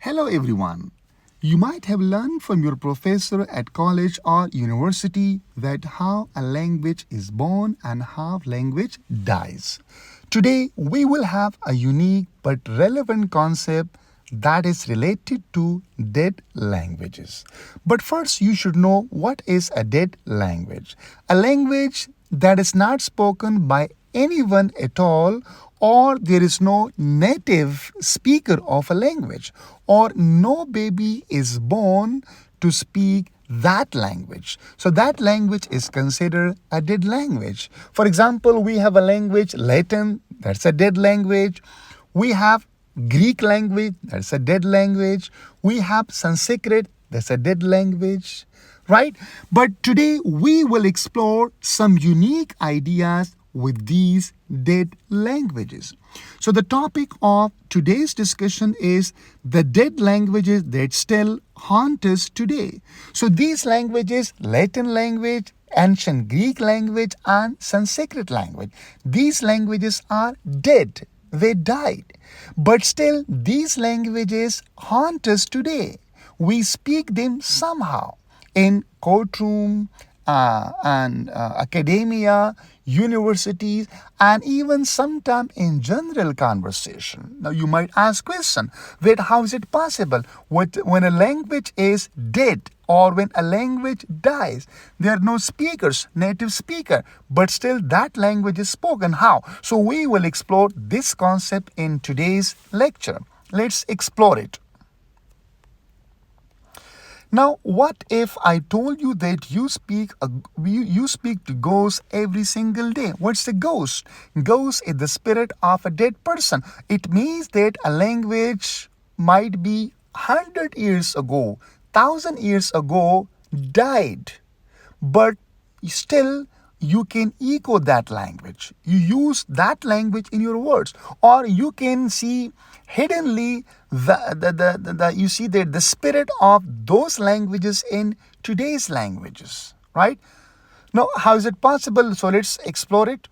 Hello everyone. You might have learned from your professor at college or university that how a language is born and how language dies. Today we will have a unique but relevant concept that is related to dead languages. But first you should know what is a dead language. A language that is not spoken by anyone at all, or there is no native speaker of a language, or no baby is born to speak that language. So that language is considered a dead language. For example, we have a language Latin, that's a dead language. We have Greek language, that's a dead language. We have Sanskrit, that's a dead language, right? But today we will explore some unique ideas with these dead languages. So the topic of today's discussion is the dead languages that still haunt us today. So these languages, Latin language, ancient Greek language, and Sanskrit language, these languages are dead. They died. But still, these languages haunt us today. We speak them somehow in courtroom and academia, universities, and even sometimes in general conversation. Now you might ask question, wait, how is it possible? When a language is dead or when a language dies, there are no speakers, native speaker, but still that language is spoken. How? So we will explore this concept in today's lecture. Let's explore it. Now, what if I told you that you speak to ghosts every single day? What's a ghost? Ghost is the spirit of a dead person. It means that a language might be 100 years ago, 1,000 years ago, died, but still you can echo that language. You use that language in your words, or you can see hiddenly you see that the spirit of those languages in today's languages, right? Now, how is it possible? So let's explore it.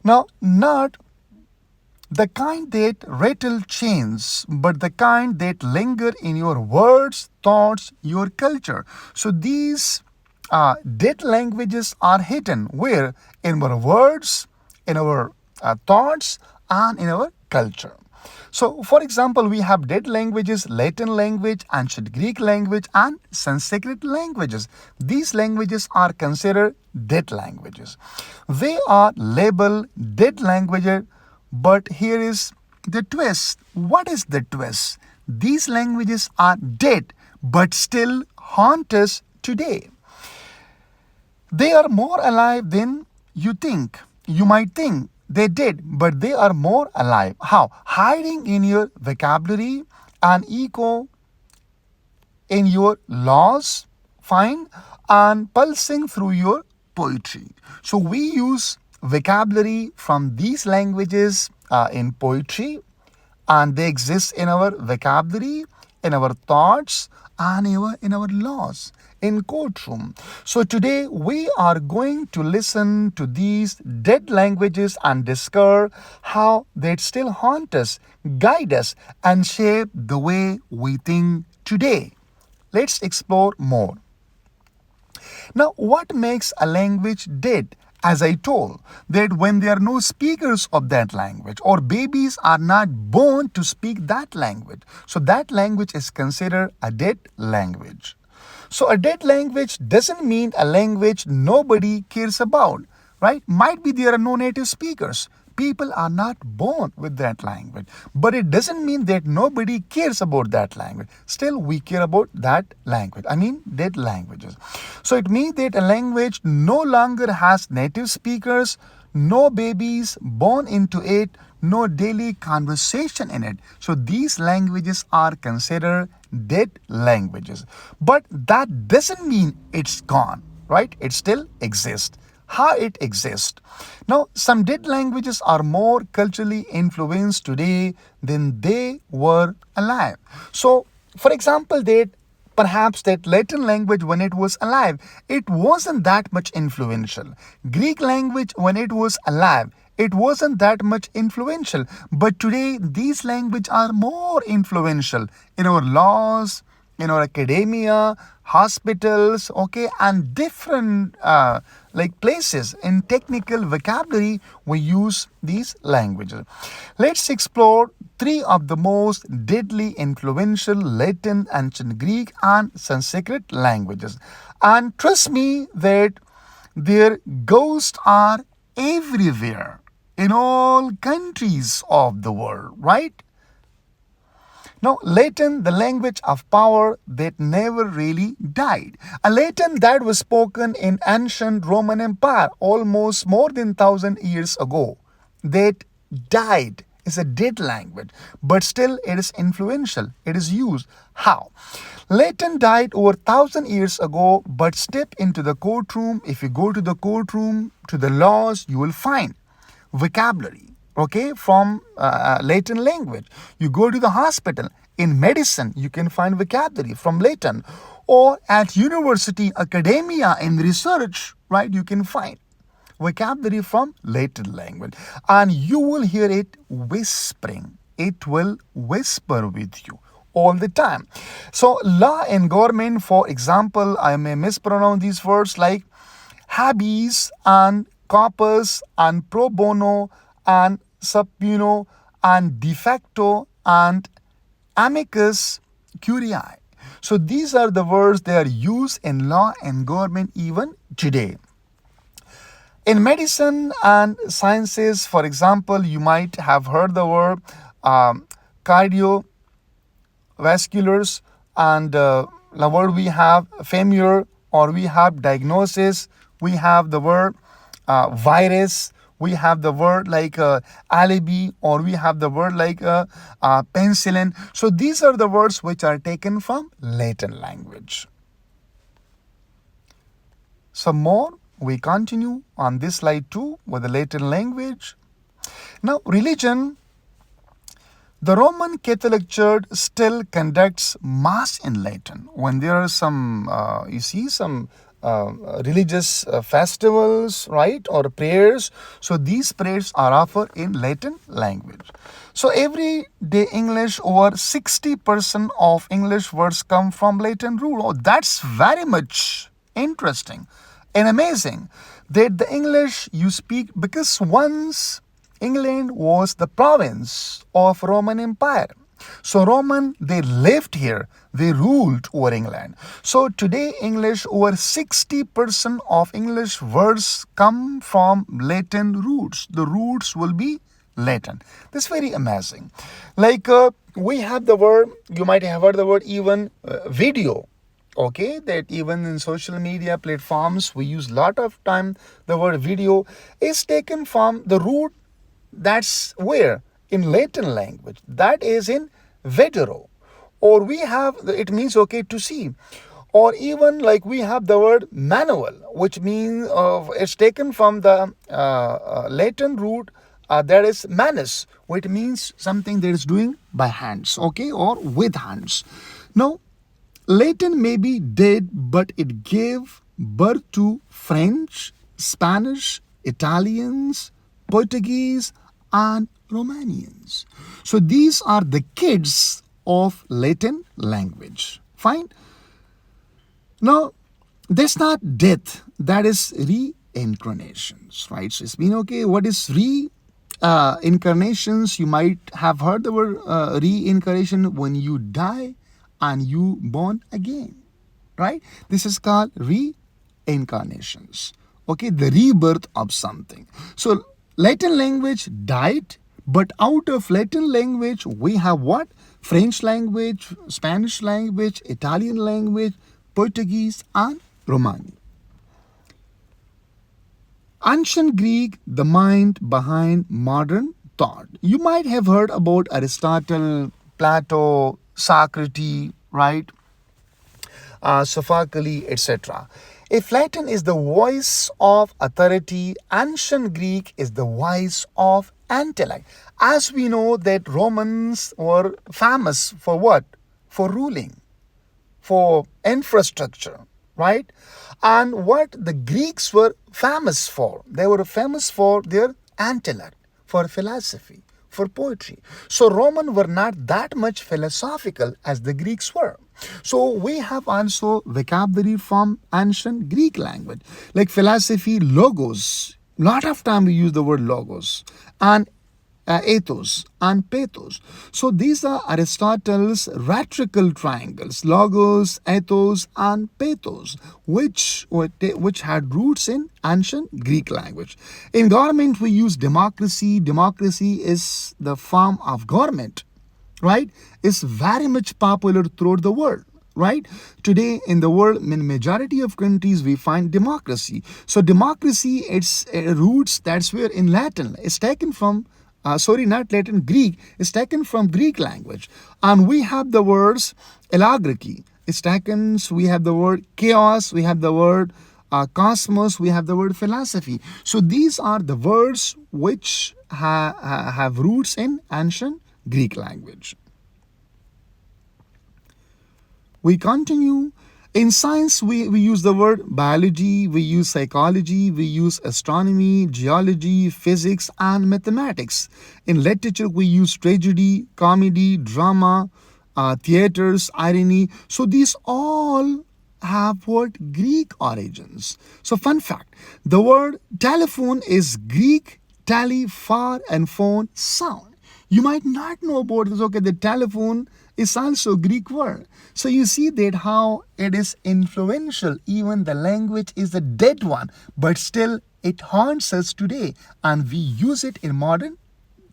Now, not the kind that rattle chains, but the kind that linger in your words, thoughts, your culture. So these dead languages are hidden where? In our words, in our thoughts, and in our culture. So, for example, we have dead languages, Latin language, ancient Greek language, and Sanskrit languages. These languages are considered dead languages. They are labeled dead languages, but here is the twist. What is the twist? These languages are dead, but still haunt us today. They are more alive than you think. You might think they did, but they are more alive. How? Hiding in your vocabulary and echo in your laws, fine, and pulsing through your poetry. So we use vocabulary from these languages in poetry, and they exist in our vocabulary, in our thoughts, and in our laws, in courtroom. So today we are going to listen to these dead languages and discover how they still haunt us, guide us, and shape the way we think today. Let's explore more. Now, what makes a language dead? As I told, that when there are no speakers of that language, or babies are not born to speak that language, so that language is considered a dead language. So a dead language doesn't mean a language nobody cares about, right? Might be there are no native speakers. People are not born with that language. But it doesn't mean that nobody cares about that language. Still, we care about that language. I mean, dead languages. So it means that a language no longer has native speakers, no babies born into it, no daily conversation in it. So these languages are considered dead languages. But that doesn't mean it's gone, right? It still exists. How it exists. Now, some dead languages are more culturally influenced today than they were alive. So, for example, perhaps that Latin language when it was alive, it wasn't that much influential. Greek language when it was alive, It wasn't that much influential. But today, these languages are more influential in our laws, in our academia, hospitals, okay, and different like places in technical vocabulary we use these languages. Let's explore three of the most deadly influential Latin, ancient Greek, and Sanskrit languages. And trust me that their ghosts are everywhere in all countries of the world, right? Now, Latin, the language of power that never really died. A Latin that was spoken in ancient Roman Empire almost more than 1,000 years ago, that died, is a dead language, but still it is influential. It is used. How? Latin died over 1,000 years ago, but step into the courtroom. If you go to the courtroom, to the laws, you will find vocabulary, okay, from Latin language. You go to the hospital, in medicine you can find vocabulary from Latin, or at university, academia, in research, right, you can find vocabulary from Latin language, and you will hear it whispering. It will whisper with you all the time. So law and government, for example, I may mispronounce these words like habeas and corpus and pro bono and sub juno and de facto and amicus curiae. So these are the words they are used in law and government even today. In medicine and sciences, for example, you might have heard the word cardiovasculars, and the word we have femur, or we have diagnosis, we have the word virus, we have the word like alibi, or we have the word like penicillin. So these are the words which are taken from Latin language. Some more, we continue on this slide too with the Latin language. Now, religion. The Roman Catholic Church still conducts Mass in Latin. When there are some, you see, some religious festivals, right, or prayers. So these prayers are offered in Latin language. So everyday English, over 60% of English words come from Latin root. Oh, that's very much interesting and amazing that the English you speak, because once England was the province of Roman Empire. So Roman, they lived here, they ruled over England. So today English, over 60% of English words come from Latin roots. The roots will be Latin. This is very amazing. Like we have the word, you might have heard the word even video. Okay, that even in social media platforms we use a lot of time. The word video is taken from the root. That's where in Latin language, that is in vedere, or we have, it means okay to see, or even like we have the word manual, which means it's taken from the Latin root that is manus, which means something that is doing by hands, okay, or with hands. Now, Latin may be dead, but it gave birth to French, Spanish, Italians, Portuguese, and Romanians. So these are the kids of Latin language. Fine. Now, that's not death. That is reincarnations, right? So it's been okay. What is reincarnations? You might have heard the word reincarnation, when you die and you born again, right? This is called reincarnations. Okay, the rebirth of something. So Latin language died, but out of Latin language we have what? French language, Spanish language, Italian language, Portuguese, and Romani. Ancient Greek, the mind behind modern thought. You might have heard about Aristotle, Plato, Socrates, right? Sophocles, etc. If Latin is the voice of authority, ancient Greek is the voice of intellect. As we know that Romans were famous for what? For ruling, for infrastructure, right? And what the Greeks were famous for? They were famous for their intellect, for philosophy, for poetry. So Romans were not that much philosophical as the Greeks were. So we have also vocabulary from ancient Greek language, like philosophy, logos. Lot of time we use the word logos, and ethos and pathos. So these are Aristotle's rhetorical triangles, logos, ethos, and pathos, which had roots in ancient Greek language. In government, we use democracy. Democracy is the form of government, right? Is very much popular throughout the world, right? Today in the world, in majority of countries, we find democracy. So democracy, its roots, that's where in Latin, it's taken from not Latin, Greek, is taken from Greek language. And we have the words oligarchy, it's taken, so we have the word chaos, we have the word cosmos, we have the word philosophy. So these are the words which have roots in ancient Greek language. We continue. In science, we use the word biology, we use psychology, we use astronomy, geology, physics, and mathematics. In literature, we use tragedy, comedy, drama, theaters, irony. So these all have what? Greek origins. So fun fact, the word telephone is Greek tele, far, and phone, sound. You might not know about this. Okay, the telephone is also Greek word. So you see that how it is influential. Even the language is a dead one, but still it haunts us today, and we use it in modern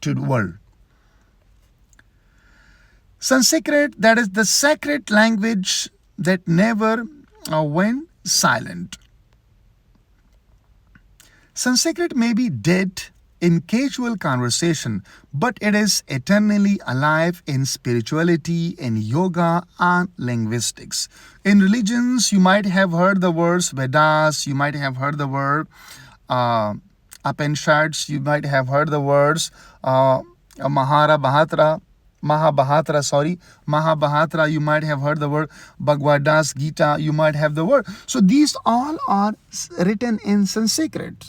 world. Sanskrit, that is the sacred language that never went silent. Sanskrit may be dead in casual conversation, but it is eternally alive in spirituality, in yoga, and linguistics. In religions, you might have heard the words Vedas, you might have heard the word Upanishads, you might have heard the words Mahabharata, you might have heard the word Bhagavad Gita, you might have the word. So these all are written in Sanskrit.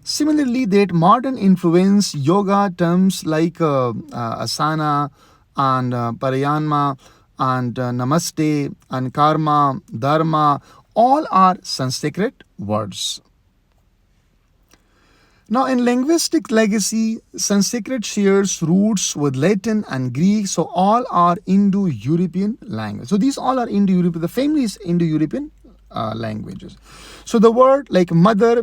Similarly, that modern influence yoga terms like asana and pranayama and namaste and karma, dharma, all are Sanskrit words. Now, in linguistic legacy, Sanskrit shares roots with Latin and Greek, so all are Indo-European languages. So these all are Indo-European. The family is Indo-European languages. So the word like mother,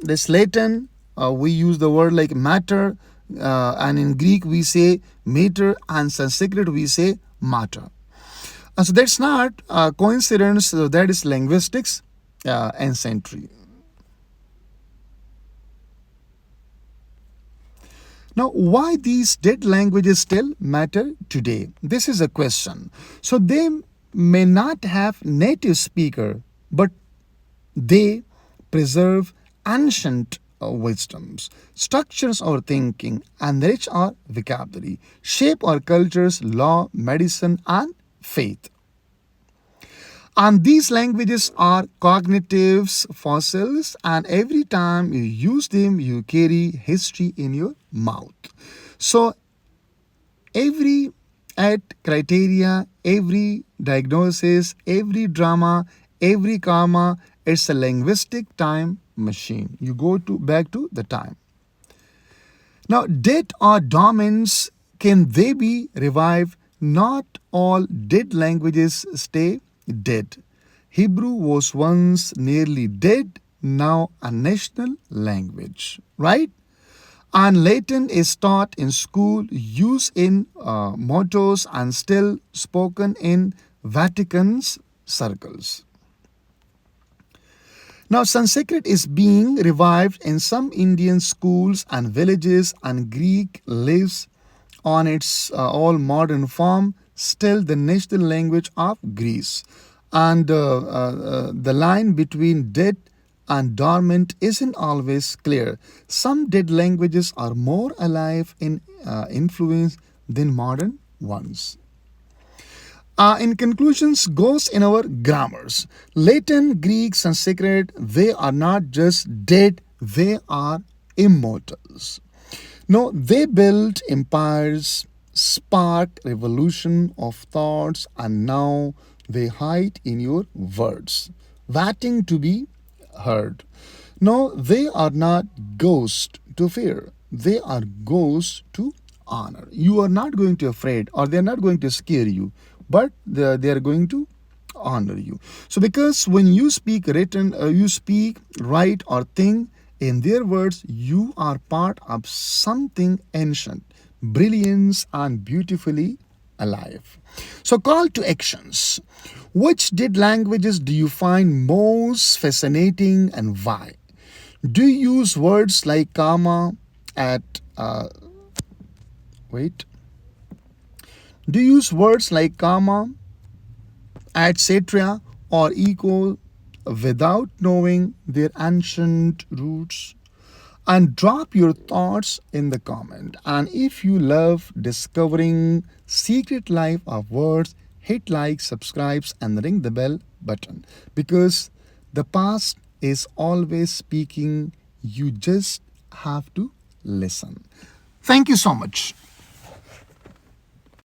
this Latin, we use the word like matter, and in Greek we say mater, and Sanskrit we say mater. So that's not coincidence, that is linguistics ancestry. Now, why these dead languages still matter today? This is a question. So they may not have native speaker, but they preserve ancient wisdoms, structures our thinking, enrich our vocabulary, shape our cultures, law, medicine, and faith. And these languages are cognitives, fossils, and every time you use them, you carry history in your mouth. So every criteria, every diagnosis, every drama, every karma, it's a linguistic time machine. You go back to the time. Now, dead or dormants, can they be revived? Not all dead languages stay dead. Hebrew was once nearly dead, now a national language, right? And Latin is taught in school, used in mottos, and still spoken in Vatican's circles. Now, Sanskrit is being revived in some Indian schools and villages, and Greek lives on its all modern form, still the national language of Greece. And the line between dead and dormant isn't always clear. Some dead languages are more alive in influence than modern ones. In conclusions, goes in our grammars. Latin, Greek, Sanskrit, they are not just dead, they are immortals. No, they built empires, spark revolution of thoughts, and now they hide in your words, waiting to be heard. No, they are not ghosts to fear. They are ghosts to honor. You are not going to afraid, or they are not going to scare you, but they are going to honor you. So because when you speak written, you speak, write, or think in their words, you are part of something ancient, brilliant, and beautifully alive. So call to actions. Which dead languages do you find most fascinating and why? Do you use words like karma at wait? Do you use words like karma, etc., or ego without knowing their ancient roots? And drop your thoughts in the comment. And if you love discovering secret life of words, hit like, subscribes, and ring the bell button, because the past is always speaking. You just have to listen. Thank you so much.